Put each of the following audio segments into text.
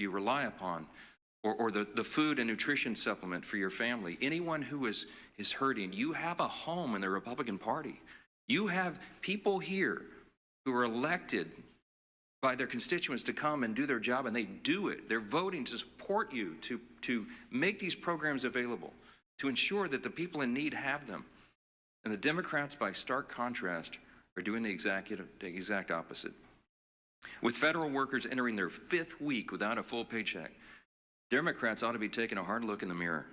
you rely upon, or the food and nutrition supplement for your family. Anyone who is hurting, you have a home in the Republican Party. You have people here who are elected by their constituents to come and do their job, and they do it. They're voting to support you, to make these programs available, to ensure that the people in need have them. And the Democrats, by stark contrast, are doing the exact opposite. With federal workers entering their 5th week without a full paycheck, Democrats ought to be taking a hard look in the mirror.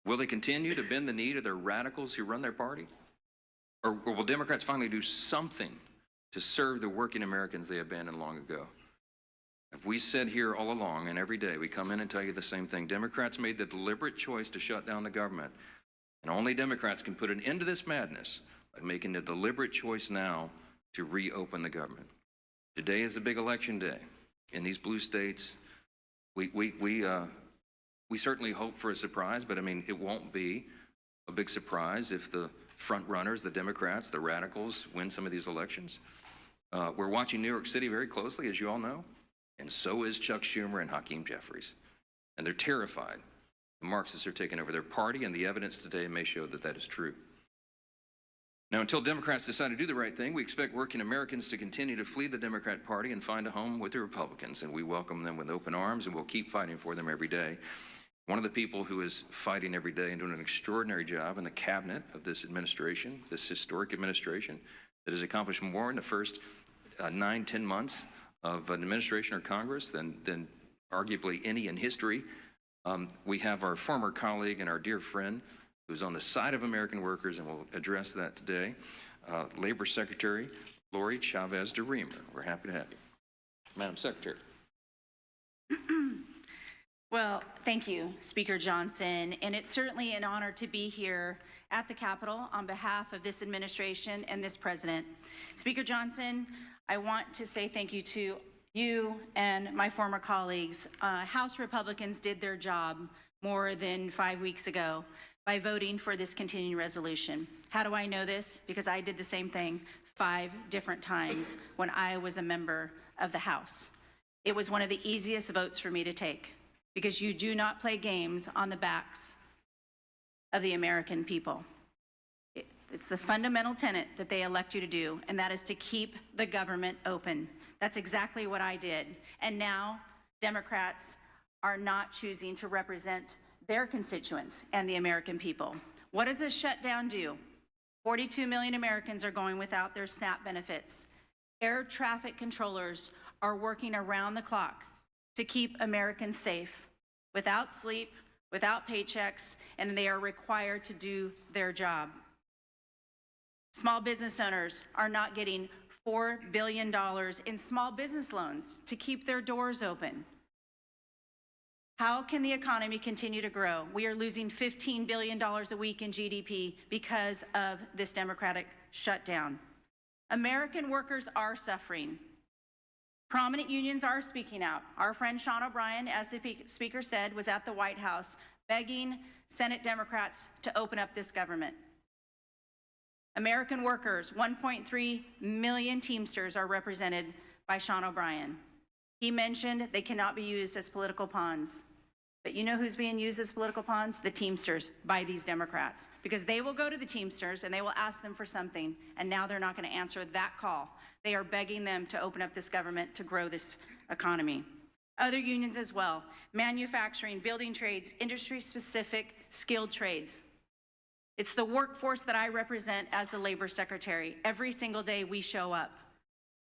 Will they continue to bend the knee to their radicals who run their party? Or will Democrats finally do something to serve the working Americans they abandoned long ago? If we said here all along and every day, we come in and tell you the same thing. Democrats made the deliberate choice to shut down the government, and only Democrats can put an end to this madness by making the deliberate choice now to reopen the government. Today is a big election day in these blue states. We certainly hope for a surprise, but I mean, it won't be a big surprise if the front runners, the Democrats, the radicals, win some of these elections. We're watching New York City very closely, as you all know, and so is Chuck Schumer and Hakeem Jeffries. And they're terrified. The Marxists are taking over their party, and the evidence today may show that that is true. Now, until Democrats decide to do the right thing, we expect working Americans to continue to flee the Democrat Party and find a home with the Republicans, and we welcome them with open arms, and we'll keep fighting for them every day. One of the people who is fighting every day and doing an extraordinary job in the cabinet of this administration, this historic administration, that has accomplished more in the first 9-10 months of an administration or Congress than arguably any in history. We have our former colleague and our dear friend who's on the side of American workers, and we'll address that today, Labor Secretary Lori Chavez de Reamer. We're happy to have you. Madam Secretary. Well, thank you, Speaker Johnson, and it's certainly an honor to be here at the Capitol on behalf of this administration and this president. Speaker Johnson, I want to say thank you to you and my former colleagues. House Republicans did their job more than 5 weeks ago by voting for this continuing resolution. How do I know this? Because I did the same thing 5 different times when I was a member of the House. It was one of the easiest votes for me to take, because you do not play games on the backs of the American people. It's the fundamental tenet that they elect you to do, and that is to keep the government open. That's exactly what I did. And now Democrats are not choosing to represent their constituents and the American people. What does a shutdown do? 42 million Americans are going without their SNAP benefits. Air traffic controllers are working around the clock to keep Americans safe, without sleep, without paychecks, and they are required to do their job. Small business owners are not getting $4 billion in small business loans to keep their doors open. How can the economy continue to grow? We are losing $15 billion a week in GDP because of this Democratic shutdown. American workers are suffering. Prominent unions are speaking out. Our friend Sean O'Brien, as the Speaker said, was at the White House begging Senate Democrats to open up this government. American workers, 1.3 million Teamsters are represented by Sean O'Brien. He mentioned they cannot be used as political pawns. But you know who's being used as political pawns? The Teamsters by these Democrats. Because they will go to the Teamsters and they will ask them for something, and now they're not going to answer that call. They are begging them to open up this government to grow this economy. Other unions as well, manufacturing, building trades, industry-specific skilled trades. It's the workforce that I represent as the Labor Secretary. Every single day we show up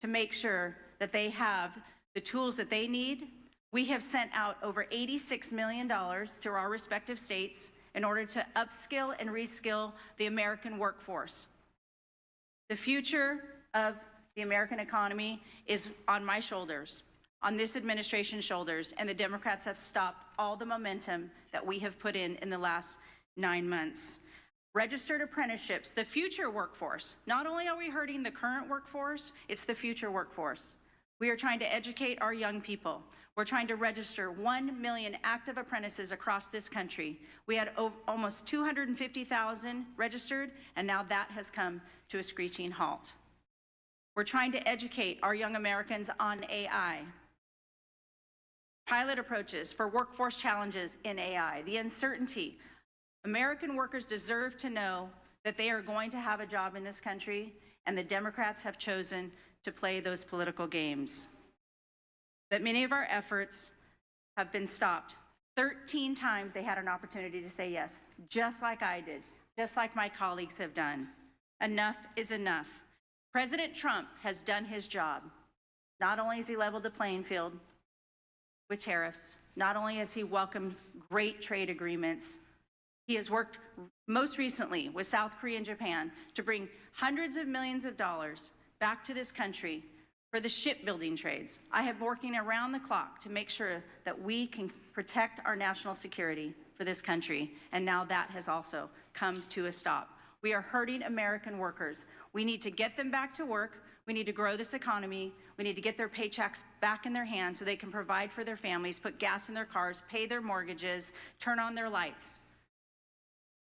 to make sure that they have the tools that they need. We have sent out over $86 million to our respective states in order to upskill and reskill the American workforce. The future of the American economy is on my shoulders, on this administration's shoulders, and the Democrats have stopped all the momentum that we have put in the last 9 months. Registered apprenticeships, the future workforce. Not only are we hurting the current workforce, it's the future workforce. We are trying to educate our young people. We're trying to register 1 million active apprentices across this country. We had almost 250,000 registered, and now that has come to a screeching halt. We're trying to educate our young Americans on AI. pilot approaches for workforce challenges in AI, the uncertainty. American workers deserve to know that they are going to have a job in this country, and the Democrats have chosen to play those political games. But many of our efforts have been stopped. 13 times they had an opportunity to say yes, just like I did, just like my colleagues have done. Enough is enough. President Trump has done his job. Not only has he leveled the playing field with tariffs, not only has he welcomed great trade agreements, he has worked most recently with South Korea and Japan to bring hundreds of millions of dollars back to this country for the shipbuilding trades. I have been working around the clock to make sure that we can protect our national security for this country, and now that has also come to a stop. We are hurting American workers. We need to get them back to work. We need to grow this economy. We need to get their paychecks back in their hands so they can provide for their families, put gas in their cars, pay their mortgages, turn on their lights.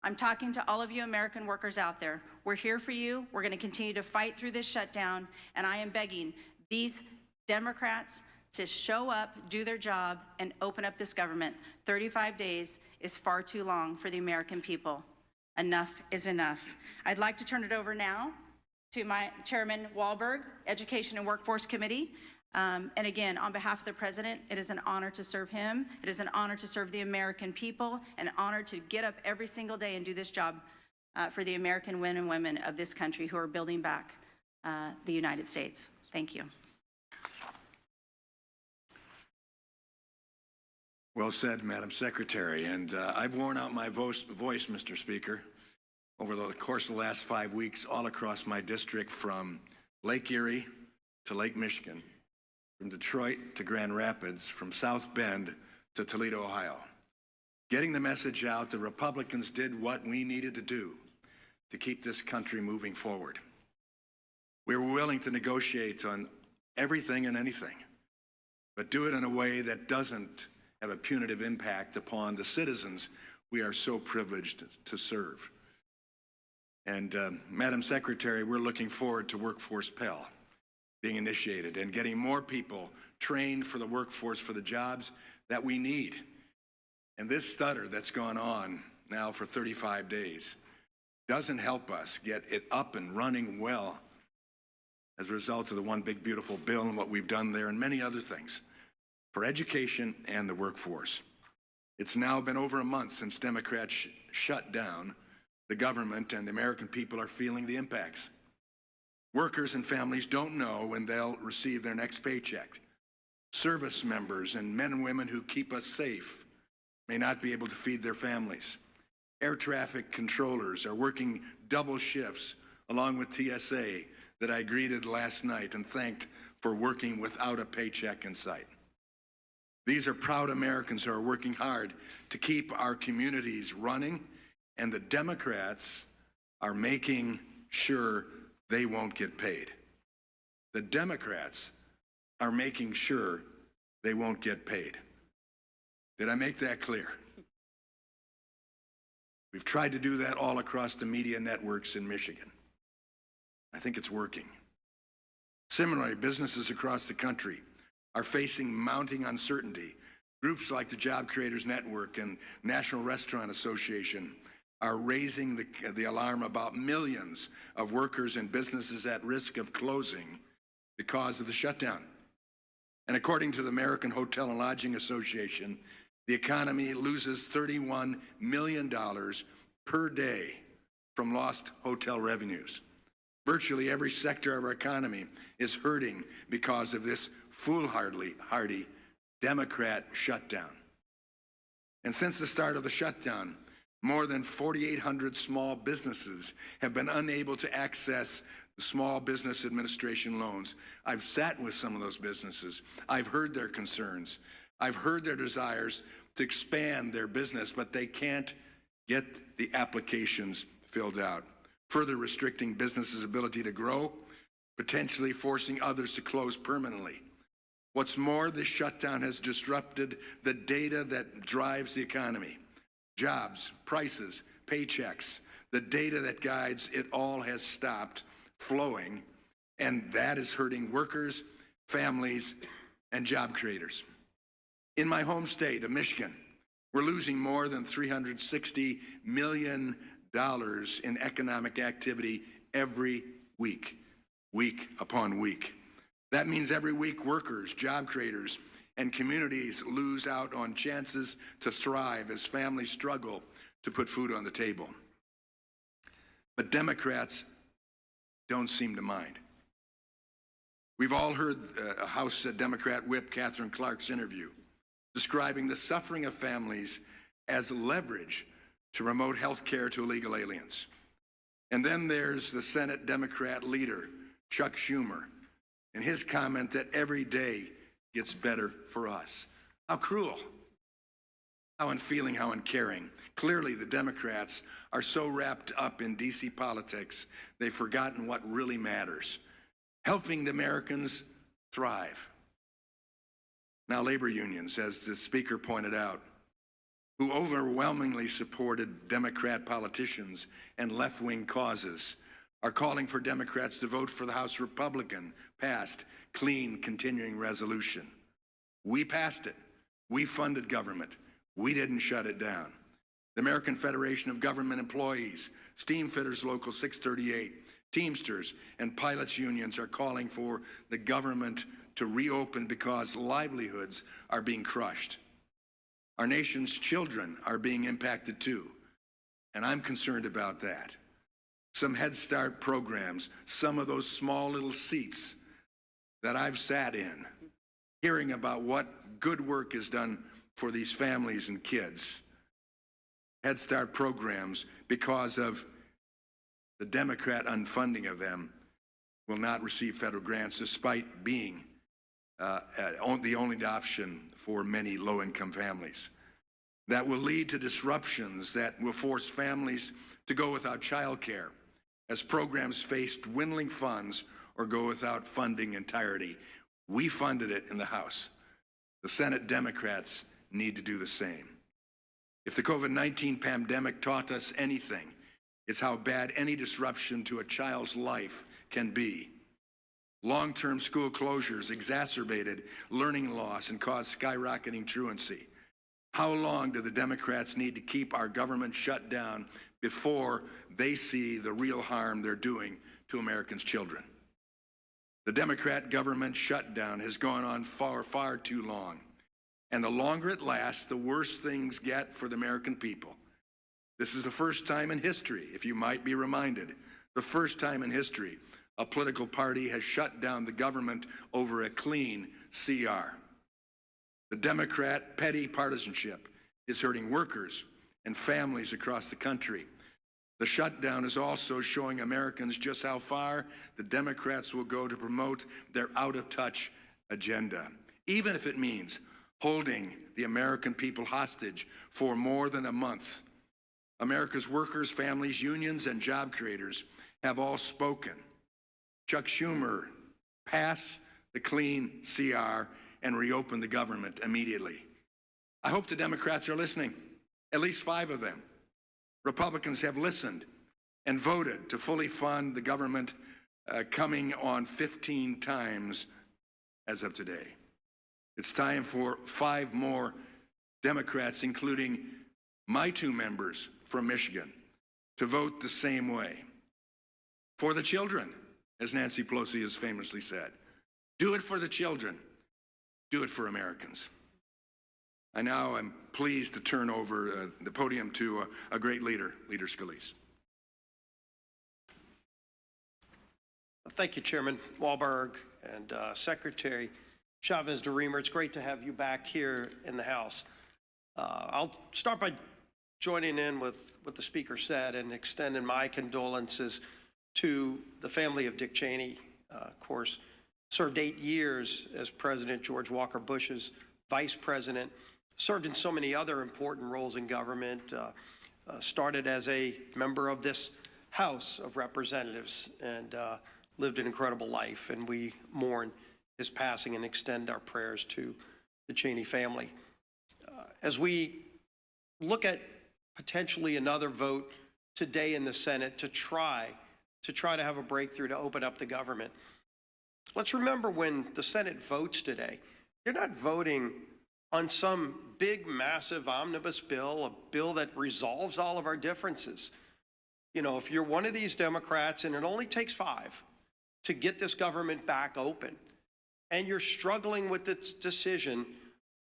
I'm talking to all of you American workers out there. We're here for you. We're going to continue to fight through this shutdown, and I am begging these Democrats to show up, do their job, and open up this government. 35 days is far too long for the American people. Enough is enough. I'd like to turn it over now to my Chairman Wahlberg, Education and Workforce Committee. And again, on behalf of the President, it is an honor to serve him. It is an honor to serve the American people, an honor to get up every single day and do this job for the American men and women of this country who are building back the United States. Thank you. Well said, Madam Secretary. And I've worn out my voice, Mr. Speaker, over the course of the last 5 weeks all across my district, from Lake Erie to Lake Michigan, from Detroit to Grand Rapids, from South Bend to Toledo, Ohio. Getting the message out, the Republicans did what we needed to do to keep this country moving forward. We were willing to negotiate on everything and anything, but do it in a way that doesn't have a punitive impact upon the citizens we are so privileged to serve. And Madam Secretary, we're looking forward to Workforce Pell being initiated and getting more people trained for the workforce for the jobs that we need. And this stutter that's gone on now for 35 days doesn't help us get it up and running well as a result of the One Big Beautiful Bill and what we've done there and many other things for education and the workforce. It's now been over a month since Democrats shut down the government, and the American people are feeling the impacts. Workers and families don't know when they'll receive their next paycheck. Service members and men and women who keep us safe may not be able to feed their families. Air traffic controllers are working double shifts along with TSA that I greeted last night and thanked for working without a paycheck in sight. These are proud Americans who are working hard to keep our communities running, and the Democrats are making sure they won't get paid. The Democrats are making sure they won't get paid. Did I make that clear? We've tried to do that all across the media networks in Michigan. I think it's working. Similarly, businesses across the country are facing mounting uncertainty. Groups like the Job Creators Network and National Restaurant Association are raising the alarm about millions of workers and businesses at risk of closing because of the shutdown. And according to the American Hotel and Lodging Association, the economy loses $31 million per day from lost hotel revenues. Virtually every sector of our economy is hurting because of this foolhardy Democrat shutdown. And since the start of the shutdown, more than 4,800 small businesses have been unable to access the Small Business Administration loans. I've sat with some of those businesses. I've heard their concerns. I've heard their desires to expand their business, but they can't get the applications filled out, further restricting businesses' ability to grow, potentially forcing others to close permanently. What's more, this shutdown has disrupted the data that drives the economy. Jobs, prices, paychecks, the data that guides it all has stopped flowing, and that is hurting workers, families, and job creators. In my home state of Michigan, we're losing more than $360 million in economic activity every week, week upon week. That means every week workers, job creators, and communities lose out on chances to thrive as families struggle to put food on the table. But Democrats don't seem to mind. We've all heard House Democrat Whip Catherine Clark's interview describing the suffering of families as leverage to promote health care to illegal aliens. And then there's the Senate Democrat leader, Chuck Schumer, and his comment that every day gets better for us. How cruel, how unfeeling, how uncaring. Clearly, the Democrats are so wrapped up in D.C. politics, they've forgotten what really matters, helping the Americans thrive. Now, labor unions, as the speaker pointed out, who overwhelmingly supported Democrat politicians and left-wing causes, are calling for Democrats to vote for the House Republican passed clean continuing resolution. We passed it. We funded government. We didn't shut it down. The American Federation of Government Employees, Steamfitters Local 638, Teamsters, and pilots unions are calling for the government to reopen because livelihoods are being crushed. Our nation's children are being impacted too, and I'm concerned about that. Some Head Start programs, some of those small little seats that I've sat in, hearing about what good work is done for these families and kids. Head Start programs, because of the Democrat unfunding of them, will not receive federal grants despite being the only option for many low-income families. That will lead to disruptions that will force families to go without child care as programs face dwindling funds or go without funding entirety. We funded it in the House. The Senate Democrats need to do the same. If the COVID-19 pandemic taught us anything, it's how bad any disruption to a child's life can be. Long-term school closures exacerbated learning loss and caused skyrocketing truancy. How long do the Democrats need to keep our government shut down before they see the real harm they're doing to Americans' children? The Democrat government shutdown has gone on far, far too long. And the longer it lasts, the worse things get for the American people. This is the first time in history, if you might be reminded, the first time in history a political party has shut down the government over a clean CR. The Democrat petty partisanship is hurting workers and families across the country. The shutdown is also showing Americans just how far the Democrats will go to promote their out-of-touch agenda, even if it means holding the American people hostage for more than a month. America's workers, families, unions, and job creators have all spoken. Chuck Schumer, pass the clean CR and reopen the government immediately. I hope the Democrats are listening, at least 5 of them. Republicans have listened and voted to fully fund the government, coming on 15 times as of today. It's time for 5 more Democrats, including my 2 members from Michigan, to vote the same way. For the children, as Nancy Pelosi has famously said. Do it for the children. Do it for Americans. I now am pleased to turn over the podium to a great leader, Leader Scalise. Thank you, Chairman Walberg and Secretary Chavez DeReamer. It's great to have you back here in the House. I'll start by joining in with what the Speaker said and extending my condolences to the family of Dick Cheney. Of course, served 8 years as President George Walker Bush's vice president, served in so many other important roles in government, started as a member of this House of Representatives, and lived an incredible life. And we mourn his passing and extend our prayers to the Cheney family. As we look at potentially another vote today in the Senate to try to have a breakthrough to open up the government, let's remember when the Senate votes today, you're not voting on some big, massive omnibus bill, a bill that resolves all of our differences. You know, if you're one of these Democrats, and it only takes 5 to get this government back open, and you're struggling with this decision,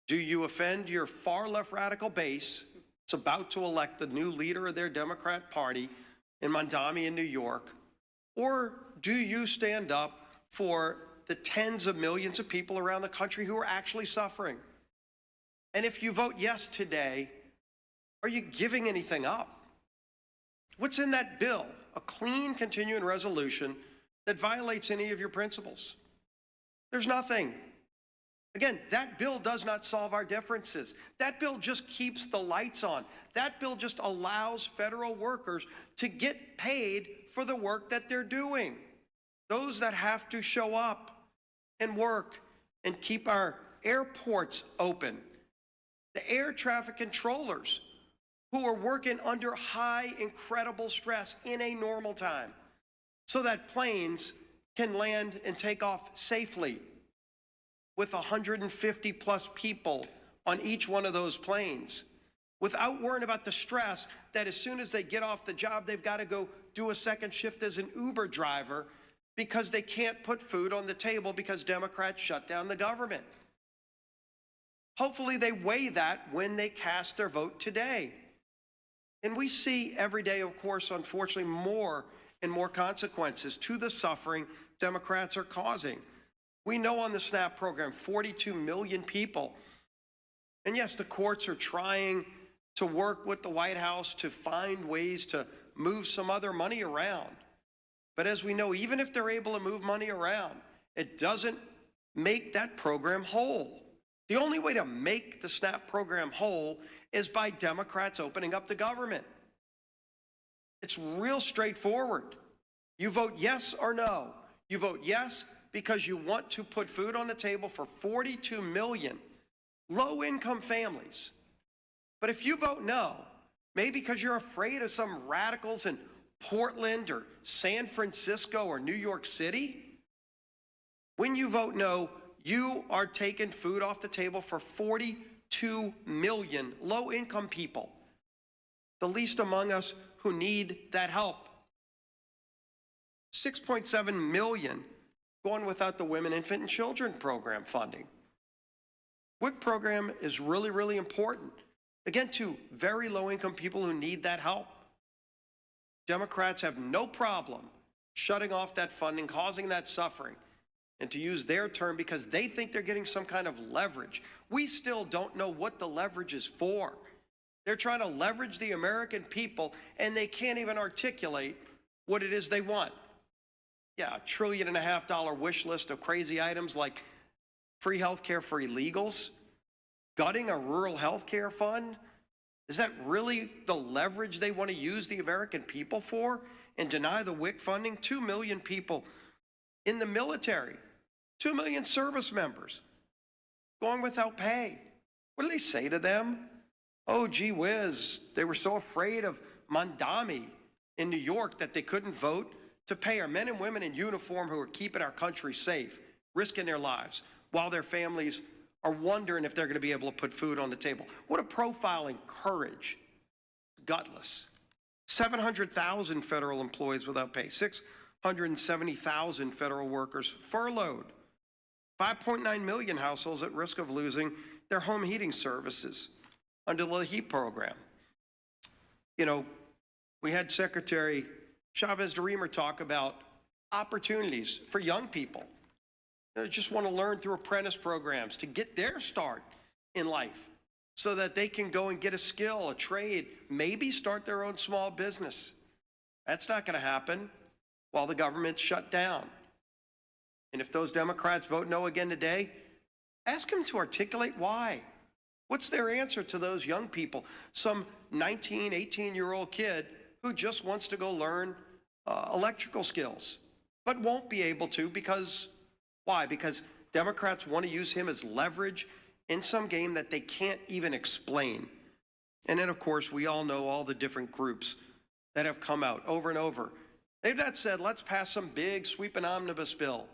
do you offend your far left radical base? It's about to elect the new leader of their Democrat Party in Mondami in New York. Or do you stand up for the tens of millions of people around the country who are actually suffering? And if you vote yes today, are you giving anything up? What's in that bill? A clean continuing resolution that violates any of your principles? There's nothing. Again, that bill does not solve our differences. That bill just keeps the lights on. That bill just allows federal workers to get paid for the work that they're doing. Those that have to show up and work and keep our airports open. The air traffic controllers who are working under high, incredible stress in a normal time so that planes can land and take off safely with 150 plus people on each one of those planes without worrying about the stress that as soon as they get off the job, they've got to go do a second shift as an Uber driver because they can't put food on the table because Democrats shut down the government. Hopefully they weigh that when they cast their vote today. And we see every day, of course, unfortunately, more and more consequences to the suffering Democrats are causing. We know on the SNAP program, 42 million people. And yes, the courts are trying to work with the White House to find ways to move some other money around. But as we know, even if they're able to move money around, it doesn't make that program whole. The only way to make the SNAP program whole is by Democrats opening up the government. It's real straightforward. You vote yes or no. You vote yes because you want to put food on the table for 42 million low-income families. But if you vote no, maybe because you're afraid of some radicals in Portland or San Francisco or New York City, when you vote no, you are taking food off the table for 42 million low-income people, the least among us who need that help. 6.7 million going without the Women, Infant, and Children program funding. WIC program is really, really important, again, to very low-income people who need that help. Democrats have no problem shutting off that funding, causing that suffering, and to use their term because they think they're getting some kind of leverage. We still don't know what the leverage is for. They're trying to leverage the American people, and they can't even articulate what it is they want. Yeah, $1.5 trillion wish list of crazy items like free health care for illegals, gutting a rural health care fund. Is that really the leverage they want to use the American people for and deny the WIC funding? 2 million people in the military, 2 million service members going without pay. What do they say to them? Oh, gee whiz, they were so afraid of Mondami in New York that they couldn't vote to pay our men and women in uniform who are keeping our country safe, risking their lives, while their families are wondering if they're going to be able to put food on the table. What a profiling courage. Gutless. 700,000 federal employees without pay. 670,000 federal workers furloughed. 5.9 million households at risk of losing their home heating services under the HEAP program. You know, we had Secretary Chavez-DeRemer talk about opportunities for young people that just want to learn through apprentice programs to get their start in life so that they can go and get a skill, a trade, maybe start their own small business. That's not going to happen while the government's shut down. And if those Democrats vote no again today, ask them to articulate why. What's their answer to those young people? Some 19, 18-year-old kid who just wants to go learn electrical skills, but won't be able to because, why? Because Democrats want to use him as leverage in some game that they can't even explain. And then, of course, we all know all the different groups that have come out over and over. They've not said, let's pass some big sweeping omnibus bill.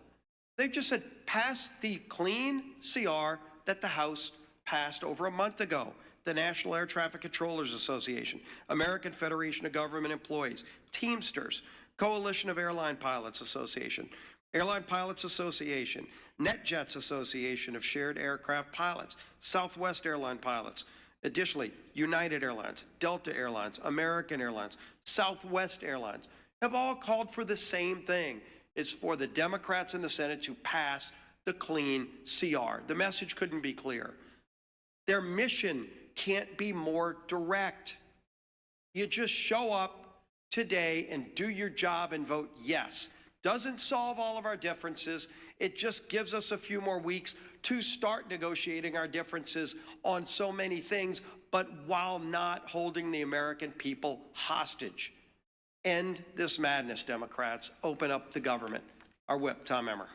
They've just said, pass the clean CR that the House passed over a month ago. The National Air Traffic Controllers Association, American Federation of Government Employees, Teamsters, Coalition of Airline Pilots Association, Airline Pilots Association, NetJets Association of Shared Aircraft Pilots, Southwest Airline Pilots. Additionally, United Airlines, Delta Airlines, American Airlines, Southwest Airlines have all called for the same thing. It's for the Democrats in the Senate to pass the clean CR. The message couldn't be clearer. Their mission can't be more direct. You just show up today and do your job and vote yes. Doesn't solve all of our differences. It just gives us a few more weeks to start negotiating our differences on so many things, but while not holding the American people hostage. End this madness, Democrats. Open up the government. Our whip, Tom Emmer.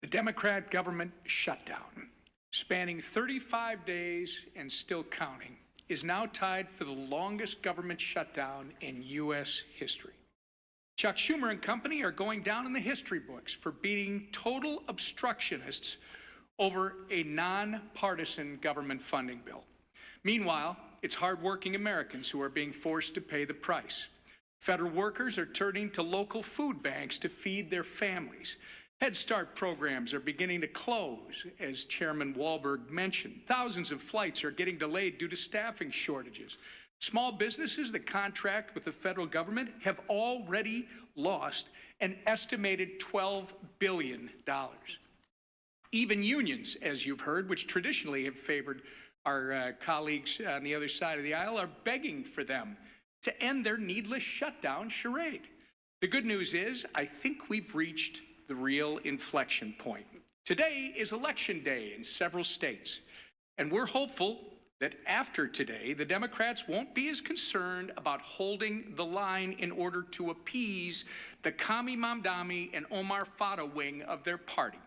The Democrat government shutdown, spanning 35 days and still counting, is now tied for the longest government shutdown in U.S. history. Chuck Schumer and company are going down in the history books for beating total obstructionists over a nonpartisan government funding bill. Meanwhile, it's hardworking Americans who are being forced to pay the price. Federal workers are turning to local food banks to feed their families. Head Start programs are beginning to close, as Chairman Wahlberg mentioned. Thousands of flights are getting delayed due to staffing shortages. Small businesses that contract with the federal government have already lost an estimated $12 billion. Even unions, as you've heard, which traditionally have favored our colleagues on the other side of the aisle, are begging for them to end their needless shutdown charade. The good news is, I think we've reached the real inflection point. Today is election day in several states, and we're hopeful that after today, the Democrats won't be as concerned about holding the line in order to appease the Kami Mamdani and Omar Fata wing of their party.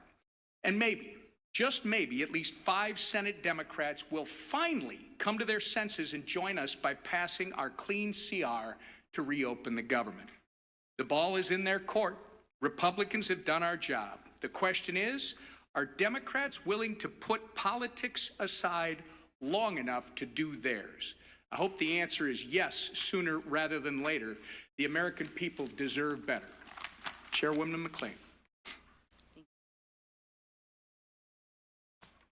And maybe, just maybe, at least 5 Senate Democrats will finally come to their senses and join us by passing our clean CR to reopen the government. The ball is in their court. Republicans have done our job. The question is, are Democrats willing to put politics aside long enough to do theirs? I hope the answer is yes, sooner rather than later. The American people deserve better. Chairwoman McLean.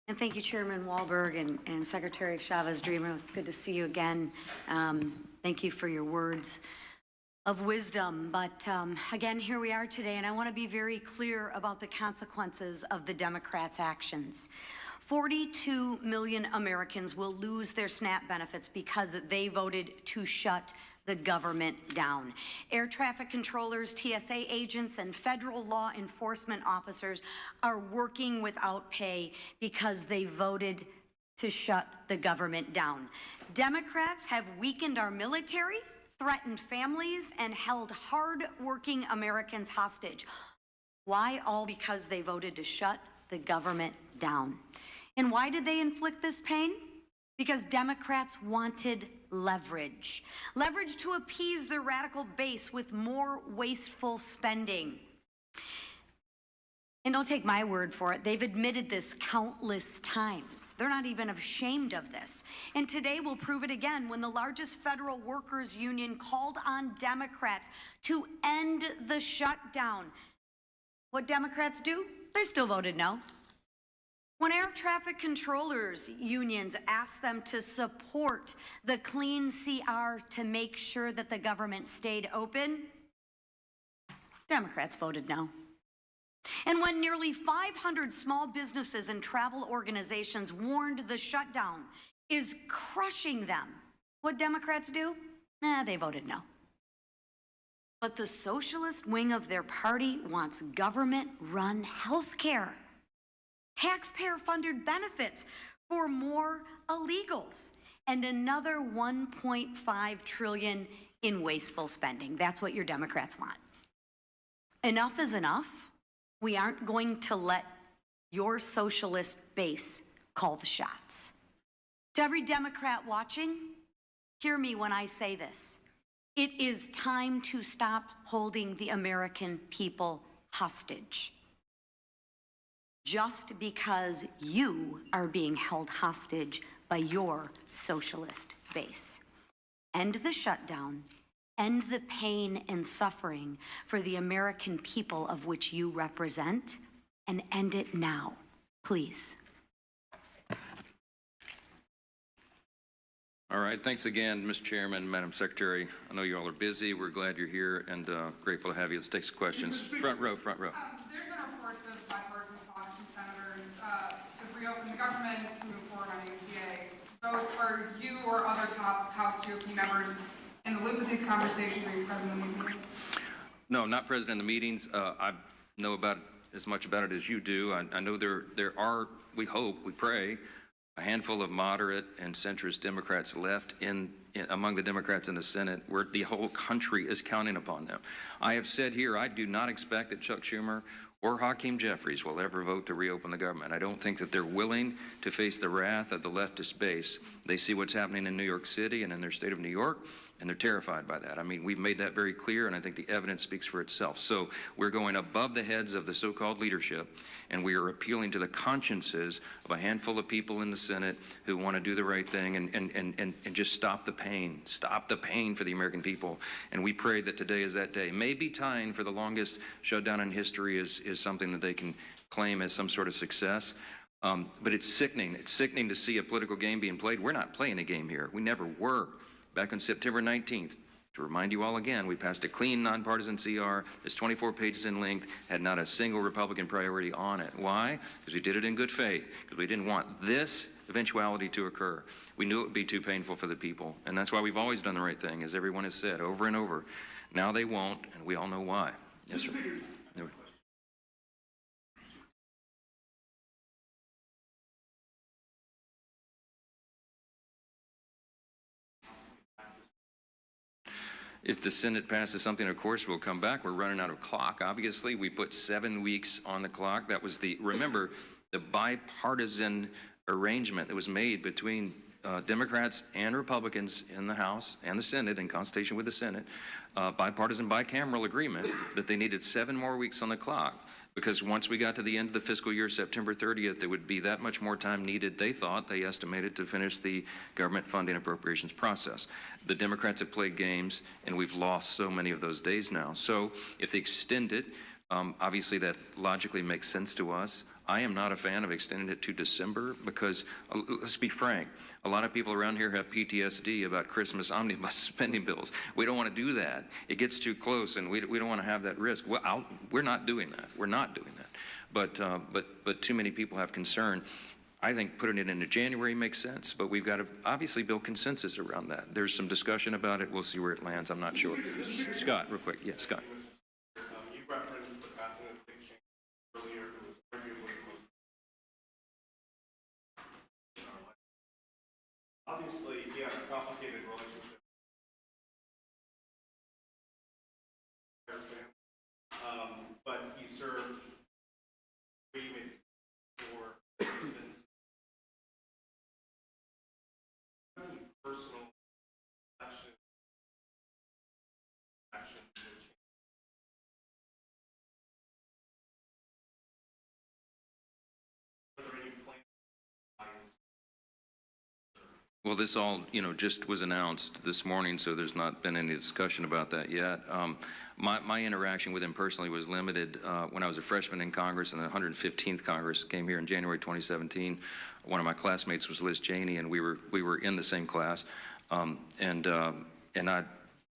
And thank you, Chairman Wahlberg and Secretary Chavez-Dreamer. It's good to see you again. Thank you for your words of wisdom. But again, here we are today, and I want to be very clear about the consequences of the Democrats' actions. 42 million Americans will lose their SNAP benefits because they voted to shut the government down. Air traffic controllers, TSA agents, and federal law enforcement officers are working without pay because they voted to shut the government down. Democrats have weakened our military, threatened families, and held hard-working Americans hostage. Why? All because they voted to shut the government down. And why did they inflict this pain? Because Democrats wanted leverage. Leverage to appease their radical base with more wasteful spending. And don't take my word for it. They've admitted this countless times. They're not even ashamed of this. And today we'll prove it again when the largest federal workers union called on Democrats to end the shutdown. What Democrats do? They still voted no. When air traffic controllers unions asked them to support the clean CR to make sure that the government stayed open, Democrats voted no. And when nearly 500 small businesses and travel organizations warned the shutdown is crushing them, what Democrats do? They voted no. But the socialist wing of their party wants government-run health care, taxpayer-funded benefits for more illegals, and another $1.5 trillion in wasteful spending. That's what your Democrats want. Enough is enough. We aren't going to let your socialist base call the shots. To every Democrat watching, hear me when I say this. It is time to stop holding the American people hostage. Just because you are being held hostage by your socialist base. End the shutdown, end the pain and suffering for the American people of which you represent, and end it now, please. All right, thanks again, Mr. Chairman, Madam Secretary. I know you all are busy. We're glad you're here and grateful to have you. Let's take some questions. Front row, front row. There's been reports of bipartisan talks from senators to reopen the government, to move forward on ACA votes. Are you or other top House GOP members in the loop of these conversations? Are you present in these meetings? No, not present in the meetings. I know about as much about it as you do. I know there are, we hope, we pray, a handful of moderate and centrist Democrats left among the Democrats in the Senate, where the whole country is counting upon them. I have said here, I do not expect that Chuck Schumer or Hakeem Jeffries will ever vote to reopen the government. I don't think that they're willing to face the wrath of the leftist base. They see what's happening in New York City and in their state of New York, and they're terrified by that. I mean, we've made that very clear, and I think the evidence speaks for itself. So we're going above the heads of the so-called leadership, and we are appealing to the consciences of a handful of people in the Senate who want to do the right thing and just stop the pain for the American people. And we pray that today is that day. Maybe tying for the longest shutdown in history is something that they can claim as some sort of success. But it's sickening. It's sickening to see a political game being played. We're not playing a game here. We never were. Back on September 19th, to remind you all again, we passed a clean, nonpartisan CR that's 24 pages in length, had not a single Republican priority on it. Why? Because we did it in good faith, because we didn't want this eventuality to occur. We knew it would be too painful for the people, and that's why we've always done the right thing, as everyone has said over and over. Now they won't, and we all know why. Yes, sir. No. If the Senate passes something, of course, we'll come back. We're running out of clock. Obviously, we put 7 weeks on the clock. That was remember, the bipartisan arrangement that was made between Democrats and Republicans in the House and the Senate, in consultation with the Senate, bipartisan bicameral agreement that they needed 7 more weeks on the clock. Because once we got to the end of the fiscal year, September 30th, there would be that much more time needed, they estimated, to finish the government funding appropriations process. The Democrats have played games, and we've lost so many of those days now. So if they extend it, obviously that logically makes sense to us. I am not a fan of extending it to December because, let's be frank, a lot of people around here have PTSD about Christmas omnibus spending bills. We don't want to do that. It gets too close, and we don't want to have that risk. Well, we're not doing that. We're not doing that. But too many people have concern. I think putting it into January makes sense, but we've got to obviously build consensus around that. There's some discussion about it. We'll see where it lands. I'm not sure. Scott, real quick. Yeah, Scott. You referenced the passing of big change earlier. It was arguably the most in our life. Obviously, you have a complicated relationship. But you served for personal action to change. Are there any plans? Well, this all, just was announced this morning, so there's not been any discussion about that yet. My interaction with him personally was limited when I was a freshman in Congress, and the 115th Congress came here in January 2017. One of my classmates was Liz Cheney, and we were in the same class. And I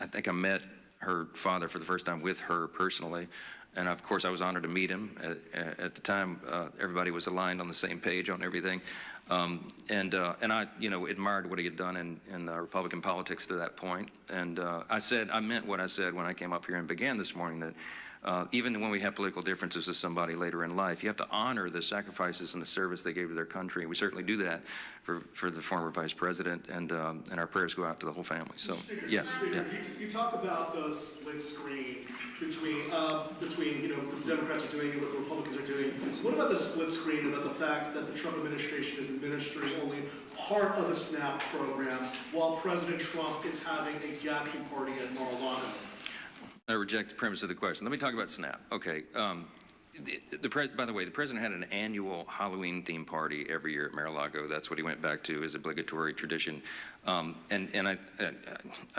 think I met her father for the first time with her personally. And of course, I was honored to meet him. At the time, everybody was aligned on the same page on everything. And I, admired what he had done in Republican politics to that point. And I meant what I said when I came up here and began this morning, that even when we have political differences with somebody later in life, you have to honor the sacrifices and the service they gave to their country. We certainly do that for the former vice president, and our prayers go out to the whole family. So, yeah. You talk about the split screen between the Democrats are doing it, what the Republicans are doing. What about the split screen about the fact that the Trump administration is administering only part of the SNAP program while President Trump is having a Gatsby party at Mar-a-Lago? I reject the premise of the question. Let me talk about SNAP. Okay. By the way, the president had an annual Halloween theme party every year at Mar-a-Lago. That's what he went back to as obligatory tradition. And I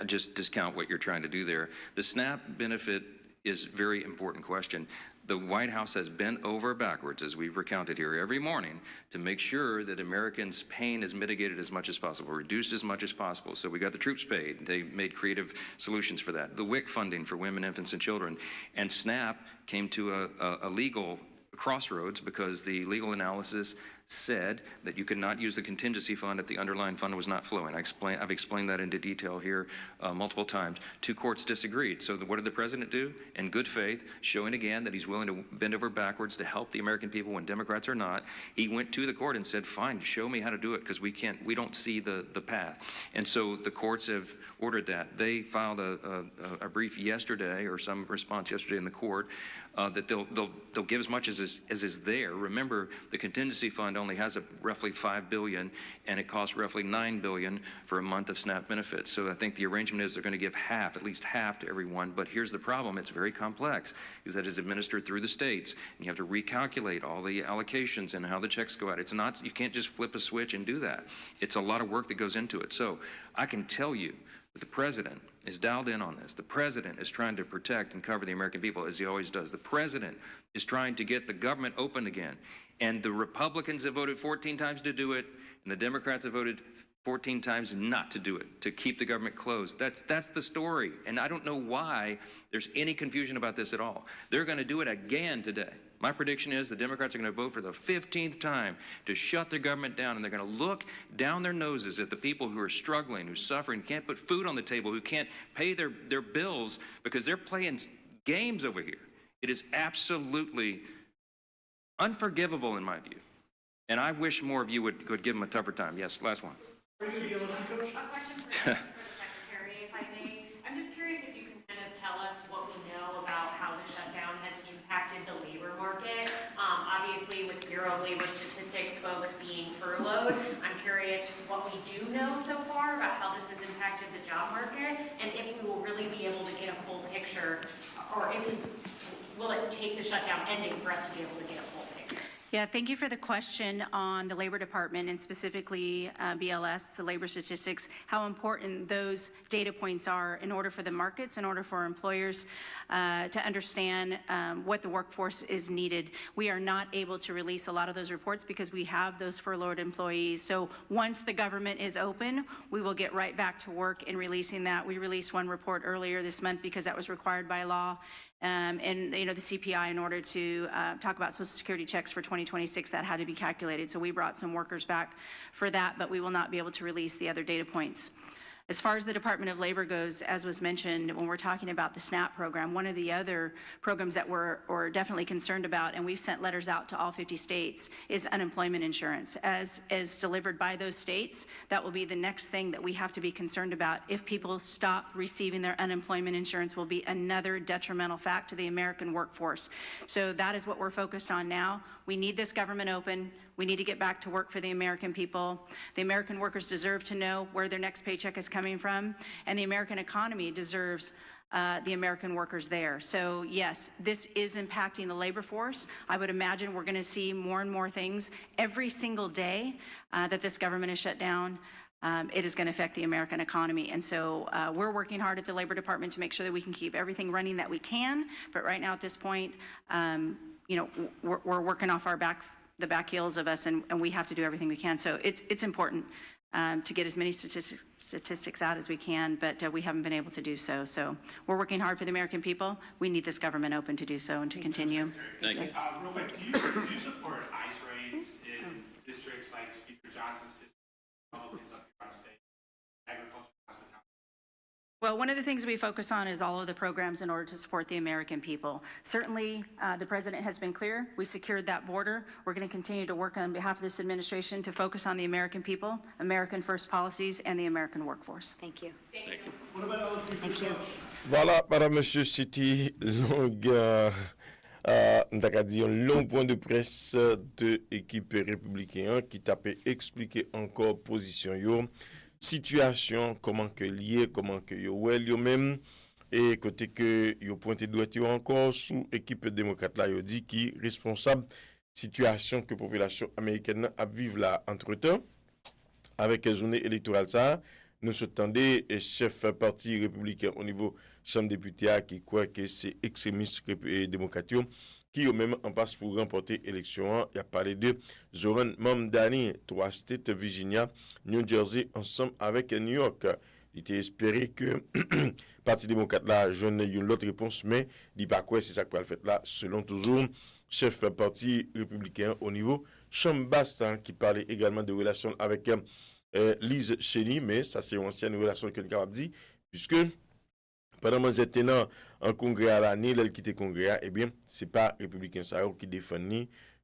just discount what you're trying to do there. The SNAP benefit is a very important question. The White House has bent over backwards, as we've recounted here every morning, to make sure that Americans' pain is mitigated as much as possible, reduced as much as possible. So we got the troops paid. They made creative solutions for that. The WIC funding for women, infants, and children. And SNAP came to a legal crossroads because the legal analysis said that you could not use the contingency fund if the underlying fund was not flowing. I've explained that into detail here multiple times. Two courts disagreed. So what did the president do? In good faith, showing again that he's willing to bend over backwards to help the American people when Democrats are not, he went to the court and said, fine, show me how to do it, because we don't see the path. And so the courts have ordered that. They filed a brief yesterday, or some response yesterday in the court, that they'll give as much as is there. Remember, the contingency fund only has roughly $5 billion, and it costs roughly $9 billion for a month of SNAP benefits. So I think the arrangement is they're going to give half, at least half, to everyone. But here's the problem: it's very complex, is that it's administered through the states, and you have to recalculate all the allocations and how the checks go out. It's not, you can't just flip a switch and do that. It's a lot of work that goes into it. So I can tell you that the president is dialed in on this. The president is trying to protect and cover the American people, as he always does. The president is trying to get the government open again. And the Republicans have voted 14 times to do it, and the Democrats have voted 14 times not to do it, to keep the government closed. That's the story. And I don't know why there's any confusion about this at all. They're going to do it again today. My prediction is the Democrats are going to vote for the 15th time to shut their government down, and they're going to look down their noses at the people who are struggling, who are suffering, can't put food on the table, who can't pay their bills because they're playing games over here. It is absolutely unforgivable in my view. And I wish more of you would give them a tougher time. Yes, last one. A question for the Secretary, if I may. I'm just curious if you can kind of tell us what we know about how the shutdown has impacted the labor market. Obviously, with Bureau of Labor Statistics folks being furloughed, I'm curious what we do know so far about how this has impacted the job market, and if we will really be able to get a full picture, or if we will it take the shutdown ending for us to be able to get a full picture? Yeah, thank you for the question on the Labor Department and specifically BLS, the labor statistics, how important those data points are in order for the markets, in order for employers to understand what the workforce is needed. We are not able to release a lot of those reports because we have those furloughed employees. So once the government is open, we will get right back to work in releasing that. We released one report earlier this month because that was required by law. And the CPI, in order to talk about Social Security checks for 2026, that had to be calculated. So we brought some workers back for that, but we will not be able to release the other data points. As far as the Department of Labor goes, as was mentioned, when we're talking about the SNAP program, one of the other programs that we're definitely concerned about, and we've sent letters out to all 50 states, is unemployment insurance. As delivered by those states, that will be the next thing that we have to be concerned about. If people stop receiving their unemployment insurance, will be another detrimental fact to the American workforce. So that is what we're focused on now. We need this government open. We need to get back to work for the American people. The American workers deserve to know where their next paycheck is coming from, and the American economy deserves the American workers there. So yes, this is impacting the labor force. I would imagine we're going to see more and more things every single day that this government is shut down. It is going to affect the American economy. And so we're working hard at the Labor Department to make sure that we can keep everything running that we can. But right now at this point, we're working off the back heels of us, and we have to do everything we can. So it's important to get as many statistics out as we can, but we haven't been able to do so. So we're working hard for the American people. We need this government open to do so and to continue. Thank you. Real quick, do you support ICE raids in districts like Speaker Johnson's district, Republicans up here on state, agriculture, hospitality? Well, one of the things we focus on is all of the programs in order to support the American people. Certainly, the president has been clear. We secured that border. We're going to continue to work on behalf of this administration to focus on the American people, American first policies, and the American workforce. Thank you. What about LSD? Thank you. Voilà, madame, monsieur, c'était un long point de presse de l'équipe républicaine qui t'a expliqué encore position yo, situation, comment que lié, comment que yo well yo même, et côté que yo pointé doigt yo encore sous équipe démocrate là yo dit qui responsable situation que population américaine a vivre là entre-temps avec la journée électorale ça. Nous attendons chef parti républicain au niveau chambre députés qui croit que c'est extrémiste et démocrate qui ont même en passe pour remporter l'élection. Il a parlé de Zoran Mamdani, 3 States, Virginia, New Jersey, ensemble avec New York. Il était espéré que le Parti démocrate là donne une autre réponse, mais il dit pas quoi c'est ça qu'il va faire là, selon toujours chef parti républicain au niveau chambre basse qui parlait également de relations avec Lise Cheney, mais ça c'est une ancienne relation que nous avons dit, puisque pendant que j'étais en congrès à l'année, elle quitté le congrès, eh bien, c'est pas républicain ça qui défend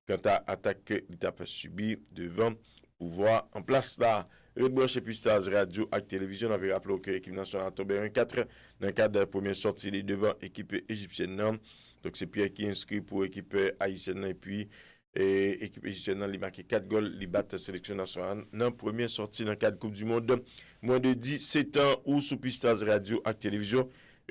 quant à l'attaque qu'il a subi devant le pouvoir en place là. Red Branch et puis Stars Radio et Télévision avait rappelé que l'équipe nationale a tombé 1-4 dans le cadre de la première sortie devant l'équipe égyptienne. Donc c'est Pierre qui inscrit pour l'équipe haïtienne et puis l'équipe égyptienne a marqué 4 goals, il bat la sélection nationale dans la première sortie dans le cadre de Coupe du Monde. Moins de 17 ans ou sous Stars Radio et Télévision.